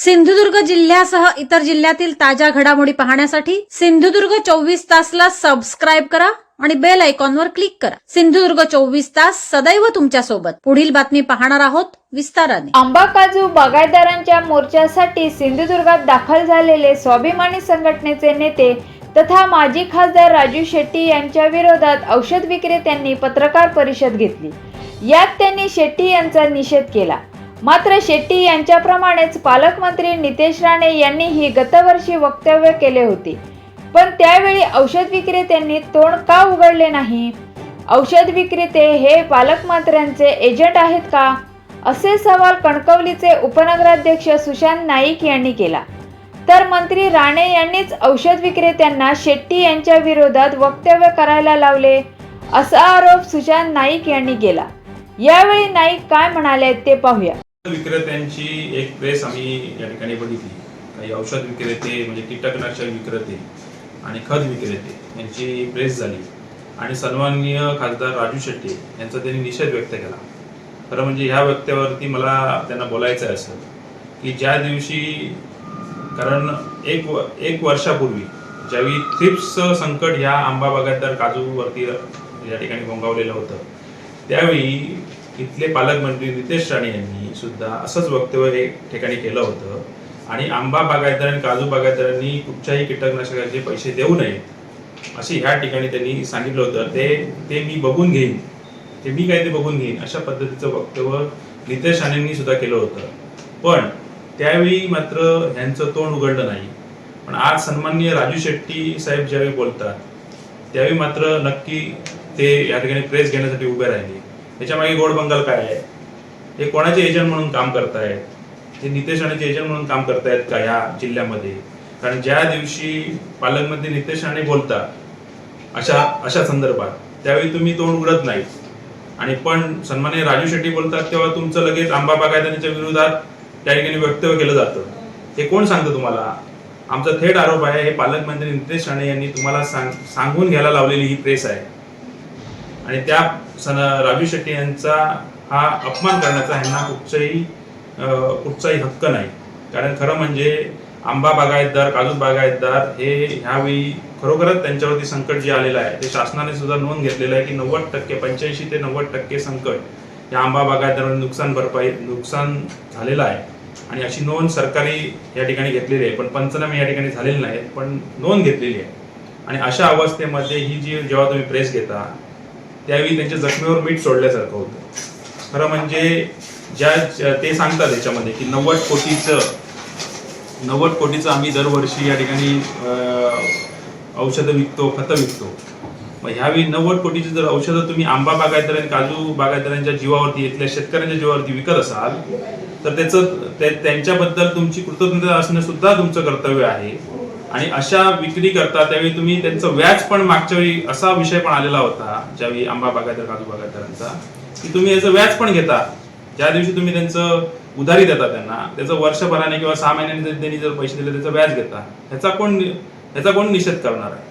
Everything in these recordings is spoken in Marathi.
सिंधुदुर्ग जिल्ह्यासह इतर जिल्ह्यातील ताज्या घडामोडी पाहण्यासाठी सिंधुदुर्ग 24 तासला सबस्क्राईब करा आणि बेल आयकॉनवर क्लिक करा। सिंधुदुर्ग 24 तास सदैव तुमच्या सोबत। पुढील बातमी पाहणार आहोत विस्ताराने। आंबा काजू बागायतदारांच्या मोर्चासाठी सिंधुदुर्गात दाखल झालेले स्वाभिमानी संघटनेचे नेते तथा माजी खासदार राजू शेट्टी यांच्या विरोधात औषध विक्रेत्यांनी पत्रकार परिषद घेतली। यात त्यांनी शेट्टी यांचा निषेध केला। मात्र शेट्टी यांच्याप्रमाणेच पालकमंत्री नितेश राणे यांनीही गतवर्षी वक्तव्य केले होते, पण त्यावेळी औषध विक्रेत्यांनी तोंड का उघडले नाही? औषध विक्रेते हे पालकमंत्र्यांचे एजंट आहेत का, असे सवाल कणकवलीचे उपनगराध्यक्ष सुशांत नाईक यांनी केला। तर मंत्री राणे यांनीच औषध विक्रेत्यांना शेट्टी यांच्या विरोधात वक्तव्य करायला लावले, असा आरोप सुशांत नाईक यांनी केला। यावेळी नाईक काय म्हणाले ते पाहूया। विक्रेत्यांची एक प्रेस आम्ही या ठिकाणी बघितली। काही औषध विक्रेते म्हणजे कीटकनाशक विक्रेते आणि खत विक्रेते यांची प्रेस झाली आणि सन्माननीय खासदार राजू शेट्टी यांचा त्यांनी निषेध व्यक्त केला। खरं म्हणजे ह्या वक्तव्यावरती मला त्यांना बोलायचं आहे असं की ज्या दिवशी कारण एक वर्षापूर्वी ज्यावेळी थ्रिप्स संकट या आंबा बागायतदार काजूवरती या ठिकाणी घोंगावलेलं होतं, त्यावेळी इथले पालकमंत्री नितेश राणे यांनी सुद्धा असंच वक्तव्य एक ठिकाणी केलं होतं आणि आंबा बागायतदार आणि काजू बागायतदारांनी कुठच्याही कीटकनाशकाचे पैसे देऊ नयेत असे ह्या ठिकाणी त्यांनी सांगितलं होतं। ते मी बघून घेईन, मी काय ते बघून घेईन अशा पद्धतीचं वक्तव्य नितेश राणेंनी सुद्धा केलं होतं। पण त्यावेळी मात्र ह्यांचं तोंड उघडलं नाही। पण आज सन्माननीय राजू शेट्टी साहेब ज्यावेळी बोलतात त्यावेळी मात्र नक्की ते या ठिकाणी प्रेस घेण्यासाठी उभे राहिले। त्याच्या मागे गोड बंगाल काय आहे? हे कोणाचे एजंट म्हणून काम करतायत? हे नितेश राणेचे एजंट म्हणून काम करतायत का या जिल्ह्यामध्ये? कारण ज्या दिवशी पालकमंत्री नितेश राणे बोलतात अशा संदर्भात त्यावेळी तुम्ही तोंड उघडत नाही आणि पण सन्माननीय राजू शेट्टी बोलतात तेव्हा तुमचं लगेच आंबा बागायतदारांच्या विरोधात त्या ठिकाणी वक्तव्य केलं जातं। हे कोण सांगतं तुम्हाला? आमचा थेट आरोप आहे हे पालकमंत्री नितेश राणे यांनी तुम्हाला सांगून घ्यायला लावलेली ही प्रेस आहे आणि त्या राजू शेट्टी यांचा हा अपमान करण्याचा ह्यांना कुठचाही हक्क नाही। कारण खरं म्हणजे आंबा बागायतदार काजू बागायतदार हे ह्यावेळी खरोखरच त्यांच्यावरती संकट जे आलेलं आहे ते शासनाने सुद्धा नोंद घेतलेलं आहे की 90% 85 ते 90% संकट या आंबा बागायतदारांना नुकसान झालेलं आहे आणि अशी नोंद सरकारी या ठिकाणी घेतलेली आहे। पण पंचनामे या ठिकाणी झालेले नाहीत, पण नोंद घेतलेली आहे। आणि अशा अवस्थेमध्ये ही जी जेव्हा तुम्ही प्रेस घेता त्यावेळी त्यांच्या जखमेवर मीठ सोडल्यासारखं होतं। खरं म्हणजे ते सांगतात याच्यामध्ये की 90 कोटीचं आम्ही दरवर्षी या ठिकाणी औषधं विकतो, खतं विकतो। मग ह्यावेळी 90 कोटीची जर औषधं तुम्ही आंबा बागायतदार आणि काजू बागायतदारांच्या जीवावरती इथल्या शेतकऱ्यांच्या जीवावरती विकत असाल तर त्यांच्याबद्दल तुमची कृतज्ञता असणं सुद्धा तुमचं कर्तव्य आहे। आणि अशा विक्री करता त्यावेळी तुम्ही त्यांचं व्याज पण मागच्या वेळी असा विषय पण आलेला होता ज्यावेळी आंबा बागायतदार काजू बागायतदारांचा की तुम्ही याचं व्याज पण घेता। ज्या दिवशी तुम्ही त्यांचं उधारी देता त्यांना त्याचं वर्षभराने किंवा 6 महिन्यांनी त्यांनी जर पैसे दिले त्याचं व्याज घेता, ह्याचा कोण निषेध करणार आहे?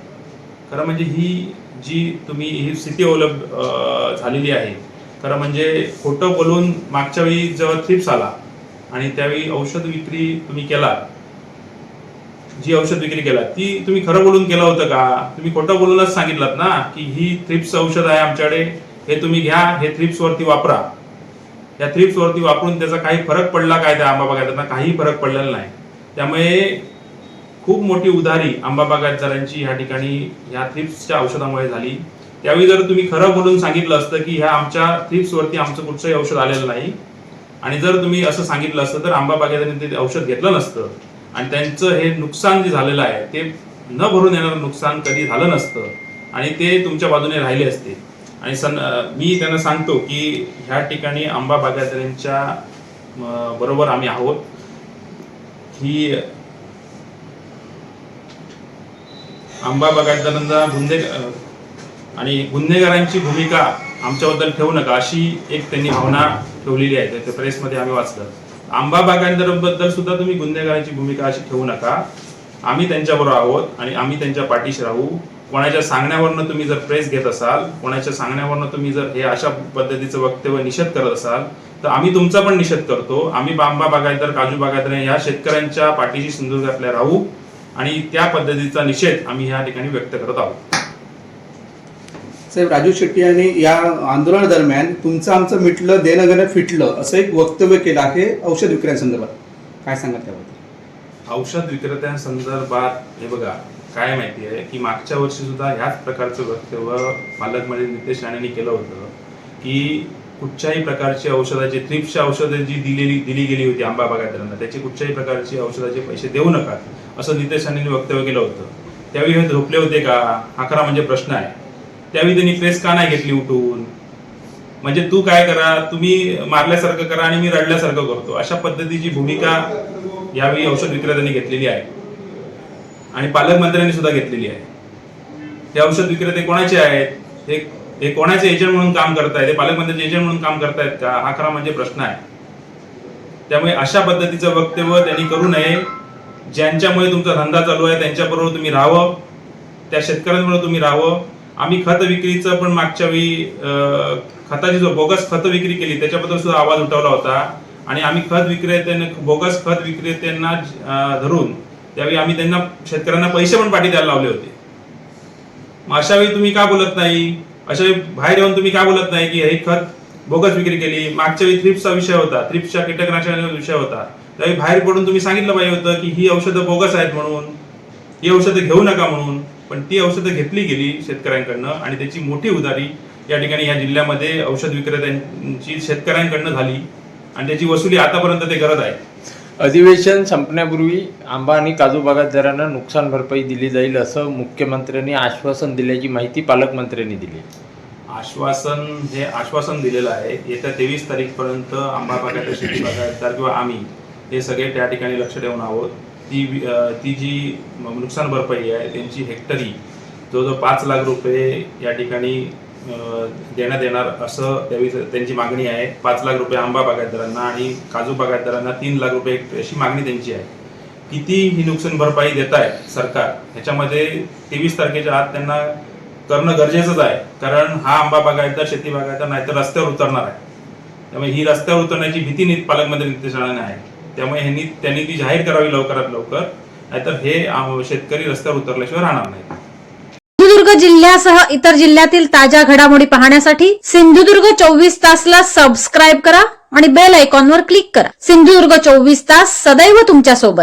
खरं म्हणजे ही स्थिती झालेली आहे। खरं म्हणजे खोटं बोलून मागच्या वेळी जेव्हा थ्रिप्स आला आणि त्यावेळी औषध विक्री तुम्ही केला, जी औषध विक्री केला ती तुम्ही खरं बोलून केलं होतं का? तुम्ही खोटं बोलूनच सांगितलं ना की ही थ्रिप्स औषध आहे आमच्याकडे, हे तुम्ही घ्या, हे थ्रिप्स वरती वापरा। या थ्रिप्स वरती वापरून त्याचा काही फरक पडला काय? त्या आंबा बागायतदारांना काही फरक पडलेला नाही। त्यामुळे खूप मोठी उधारी आंबा बागायतदारांची या ठिकाणी या थ्रिप्सच्या औषधामुळे झाली। त्यावेळी जर तुम्ही खरं बोलून सांगितलं असतं की ह्या आमच्या थ्रिप्स वरती आमचं कुठचंही औषध आलेलं नाही आणि जर तुम्ही असं सांगितलं असतं तर आंबा बागायतदारांनी ते औषध घेतलं नसतं आणि त्यांचं हे नुकसान जे झालेलं आहे ते न भरून येणारं नुकसान कधी झालं नसतं आणि ते तुमच्या बाजूने राहिले असते। आणि मी त्यांना सांगतो की ह्या ठिकाणी आंबा बागायतदारांच्या बरोबर आम्ही आहोत। ही आंबा बागायतदारांचा गुन्हेगारांची भूमिका आमच्याबद्दल ठेवू नका अशी एक त्यांनी भावना ठेवलेली आहे। त्या प्रेसमध्ये आम्ही वाचलं। आंबा बागायतदारांबद्दल सुद्धा तुम्ही गुन्हेगारांची भूमिका अशी ठेवू नका। आम्ही त्यांच्याबरोबर आहोत आणि आम्ही त्यांच्या पाठीशी राहू कोणाच्या सांगण्यावरनं तुम्ही जर प्रेस घेत असाल, कोणाच्या सांगण्यावरनं तुम्ही जर हे अशा पद्धतीचं वक्तव्य निषेध करत असाल, तर आम्ही तुमचा पण निषेध करतो. आम्ही आंबा बागायतदार, काजू बागायतदार या शेतकऱ्यांच्या पाठीशी सिंधुदुर्गातल्या राहू आणि त्या पद्धतीचा निषेध आम्ही या ठिकाणी व्यक्त करत आहोत. साहेब, राजू शेट्टी यांनी या आंदोलनादरम्यान तुमचं आमचं मिटलं, देणं घेणं फिटलं असं एक वक्तव्य केलं आहे औषध विक्र्यांसंदर्भात. काय सांगा त्याबद्दल? औषध विक्रेत्यांसंदर्भात हे बघा, काय माहिती आहे की मागच्या वर्षी सुद्धा ह्याच प्रकारचं वक्तव्य पालकमंत्री नितेश राणेंनी केलं होतं की कुठच्याही प्रकारची औषधाची, थ्रिप्सची औषधं जी दिली गेली होती आंबा बागायतदारांना, त्याची कुठच्याही प्रकारची औषधाचे पैसे देऊ नका असं नितेश राणेंनी वक्तव्य केलं होतं. त्यावेळी हे झोपले होते का, हा खरा म्हणजे प्रश्न आहे. त्यावेळी त्यांनी प्रेस का नाही घेतली उठून? म्हणजे तू काय करा, तुम्ही मारल्यासारखं करा आणि मी रडल्यासारखं करतो, अशा पद्धतीची भूमिका यावेळी औषध विक्रेत्यांनी घेतलेली आहे आणि पालकमंत्र्यांनी सुद्धा घेतलेली आहे. हे औषध विक्रेते कोणाचे आहेत? हे कोणाचे एजंट म्हणून काम करतायत? हे पालकमंत्र्यांचे एजंट म्हणून काम करतायत का? हा खरा म्हणजे प्रश्न आहे. त्यामुळे अशा पद्धतीचं वक्तव्य त्यांनी करू नये. ज्यांच्यामुळे तुमचा धंदा चालू आहे त्यांच्याबरोबर तुम्ही राहावं, त्या शेतकऱ्यांबरोबर तुम्ही राहावं. आम्ही खत विक्रीचं पण मागच्या वेळी खताची जो बोगस खत विक्री केली त्याच्याबद्दल सुद्धा आवाज उठवला होता आणि आम्ही बोगस खत विक्रेत्यांना धरून त्यावेळी आम्ही त्यांना, शेतकऱ्यांना पैसे पण पाठी द्यायला लावले होते. मग अशा वेळी तुम्ही का बोलत नाही? अशा वेळी बाहेर येऊन तुम्ही का बोलत नाही की हे खत बोगस विक्री केली? मागच्या वेळी थ्रिप्सचा विषय होता, थ्रिप्सच्या कीटकनाशकाचा विषय होता, त्यावेळी बाहेर पडून तुम्ही सांगितलं पाहिजे होतं की ही औषधं बोगस आहेत म्हणून, ही औषधं घेऊ नका म्हणून. पण ती औषधं घेतली गेली शेतकऱ्यांकडनं आणि त्याची मोठी उधारी या ठिकाणी या जिल्ह्यामध्ये औषध विक्रेत्यांची शेतकऱ्यांकडनं झाली आणि त्याची वसुली आतापर्यंत ते करत आहे. अधिवेशन संपण्यापूर्वी आंबा आणि काजू बागायतदारांना नुकसान भरपाई दिली जाईल असं मुख्यमंत्र्यांनी आश्वासन दिल्याची माहिती पालकमंत्र्यांनी दिली. आश्वासन दिलेलं आहे. येत्या 23 तारीखपर्यंत आंबा बागायतदार, शेती बागायतदार किंवा आम्ही हे सगळे त्या ठिकाणी लक्ष ठेवून आहोत. ती जी नुकसान भरपाई आहे त्यांची हेक्टरी जवळजवळ 5 लाख रुपये या ठिकाणी देण्यात येणार असं त्यावेळी त्यांची मागणी आहे. 5 लाख रुपये आंबा बागायतदारांना आणि काजू बागायतदारांना 3 लाख रुपये अशी मागणी त्यांची आहे. किती ही नुकसान भरपाई देत आहे सरकार, ह्याच्यामध्ये 23 तारखेच्या आत त्यांना करणं गरजेचंच आहे. कारण हा आंबा बागायतदार, शेती बागायतदार नाहीतर रस्त्यावर उतरणार आहे. त्यामुळे ही रस्त्यावर उतरण्याची भीती पालकमंत्री नितेश राणे आहे. त्यामुळे त्यांनी ती जाहीर करावी लवकरात लवकर, नाहीतर हे शेतकरी रस्त्यावर उतरल्याशिवाय राहणार नाही. सिंधुदुर्ग जिल्ह्यासह इतर जिल्ह्यातील ताज्या घडामोडी पाहण्यासाठी सिंधुदुर्ग 24 तासला सबस्क्राईब करा आणि बेल आयकॉनवर क्लिक करा. सिंधुदुर्ग 24 तास सदैव तुमच्या सोबत.